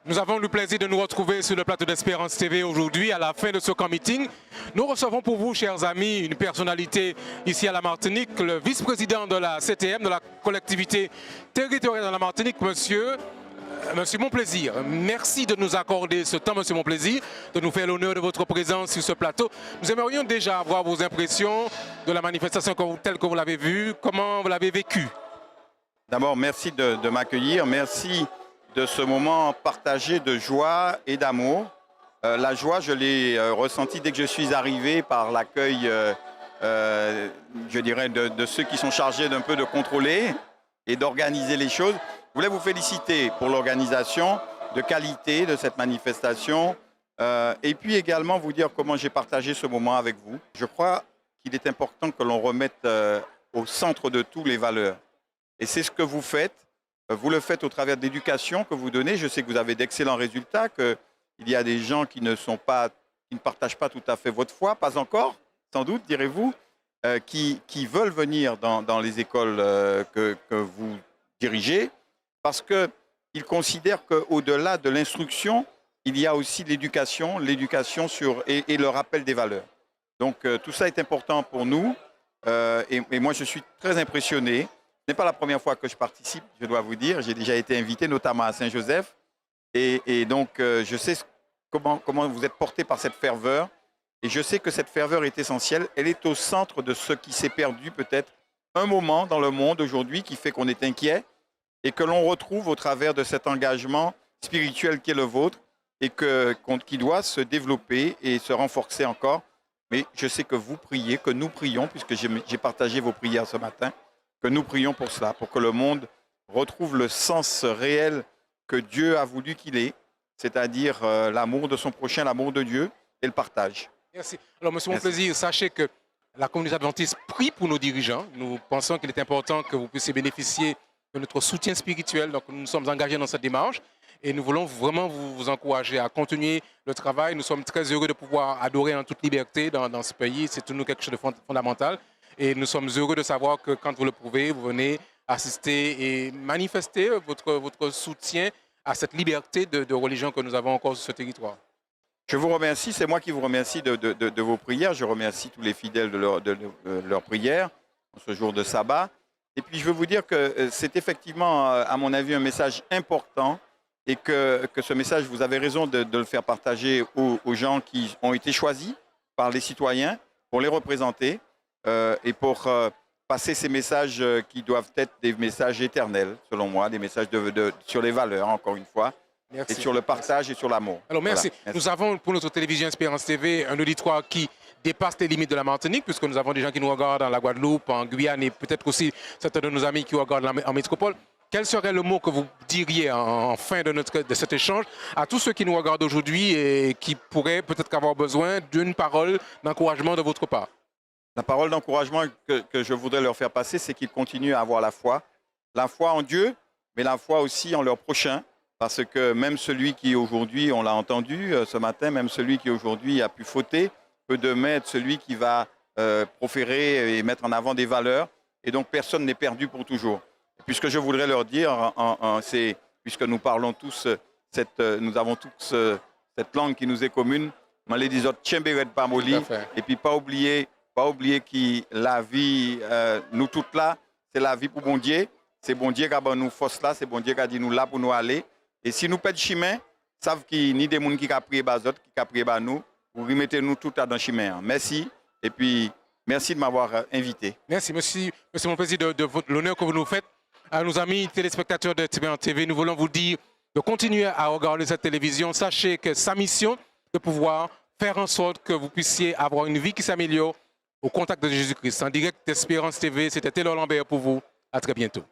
Nous avons le plaisir de nous retrouver sur le plateau d'Espérance TV aujourd'hui à la fin de ce camp meeting. Nous recevons pour vous, chers amis, une personnalité ici à la Martinique, le vice-président de la CTM, de la collectivité territoriale de la Martinique, Monsieur Monplaisir. Merci de nous accorder ce temps, Monsieur Monplaisir, de nous faire l'honneur de votre présence sur ce plateau. Nous aimerions déjà avoir vos impressions de la manifestation telle que vous l'avez vue. Comment vous l'avez vécue? D'abord, merci de m'accueillir. Merci de ce moment partagé de joie et d'amour. La joie, je l'ai ressentie dès que je suis arrivé par l'accueil, je dirais, de ceux qui sont chargés d'un peu de contrôler et d'organiser les choses. Je voulais vous féliciter pour l'organisation de qualité de cette manifestation et puis également vous dire comment j'ai partagé ce moment avec vous. Je crois qu'il est important que l'on remette au centre de tout les valeurs. Et c'est ce que vous faites. Vous le faites au travers de l'éducation que vous donnez. Je sais que vous avez d'excellents résultats, qu'il y a des gens qui ne partagent pas tout à fait votre foi, pas encore, sans doute, direz-vous, qui veulent venir dans les écoles que vous dirigez, parce qu'ils considèrent qu'au-delà de l'instruction, il y a aussi l'éducation, et le rappel des valeurs. Donc tout ça est important pour nous, et moi je suis très impressionné. Ce n'est pas la première fois que je participe, je dois vous dire. J'ai déjà été invité, notamment à Saint-Joseph. Et donc, je sais comment vous êtes porté par cette ferveur. Et je sais que cette ferveur est essentielle. Elle est au centre de ce qui s'est perdu peut-être un moment dans le monde aujourd'hui qui fait qu'on est inquiet et que l'on retrouve au travers de cet engagement spirituel qui est le vôtre et qui doit se développer et se renforcer encore. Mais je sais que vous priez, que nous prions, puisque j'ai partagé vos prières ce matin, que nous prions pour cela, pour que le monde retrouve le sens réel que Dieu a voulu qu'il ait, c'est-à-dire l'amour de son prochain, l'amour de Dieu et le partage. Merci. Alors, Monsieur Monplaisir, sachez que la communauté adventiste prie pour nos dirigeants. Nous pensons qu'il est important que vous puissiez bénéficier de notre soutien spirituel. Donc, nous sommes engagés dans cette démarche et nous voulons vraiment vous encourager à continuer le travail. Nous sommes très heureux de pouvoir adorer en toute liberté dans ce pays. C'est pour nous quelque chose de fondamental. Et nous sommes heureux de savoir que quand vous le prouvez, vous venez assister et manifester votre soutien à cette liberté de religion que nous avons encore sur ce territoire. Je vous remercie, c'est moi qui vous remercie de vos prières. Je remercie tous les fidèles de leurs prières en ce jour de sabbat. Et puis je veux vous dire que c'est effectivement, à mon avis, un message important et que ce message, vous avez raison de le faire partager aux gens qui ont été choisis par les citoyens pour les représenter. Et pour passer ces messages qui doivent être des messages éternels, selon moi, des messages sur les valeurs, encore une fois, merci. Et sur le partage et sur l'amour. Alors, merci. Voilà, merci. Nous avons pour notre télévision Espérance TV un auditoire qui dépasse les limites de la Martinique, puisque nous avons des gens qui nous regardent dans la Guadeloupe, en Guyane, et peut-être aussi certains de nos amis qui nous regardent en métropole. Quel serait le mot que vous diriez en fin de cet échange à tous ceux qui nous regardent aujourd'hui et qui pourraient peut-être avoir besoin d'une parole d'encouragement de votre part? La parole d'encouragement que je voudrais leur faire passer, c'est qu'ils continuent à avoir la foi en Dieu, mais la foi aussi en leur prochain, parce que même celui qui aujourd'hui, on l'a entendu ce matin, même celui qui aujourd'hui a pu fauter, peut demain être celui qui va proférer et mettre en avant des valeurs, et donc personne n'est perdu pour toujours. Et puis ce que je voudrais leur dire, c'est, puisque nous parlons tous, nous avons tous cette langue qui nous est commune, et puis pas oublier que la vie, nous toutes là, c'est la vie pour bon Dieu. C'est bon Dieu qui a nous force là, c'est bon Dieu qui a dit nous là pour nous aller. Et si nous perdons chemin, savent qu'il n'y a des gens qui ont prié les autres, qui ont prié nous, vous remettez nous tout dans le chemin. Merci. Et puis, merci de m'avoir invité. Merci, monsieur Monplaisir, de l'honneur que vous nous faites. À nos amis téléspectateurs de Espérance TV, nous voulons vous dire de continuer à regarder cette télévision. Sachez que sa mission, de pouvoir faire en sorte que vous puissiez avoir une vie qui s'améliore au contact de Jésus-Christ. En direct d'Espérance TV, c'était Taylor Lambert pour vous. À très bientôt.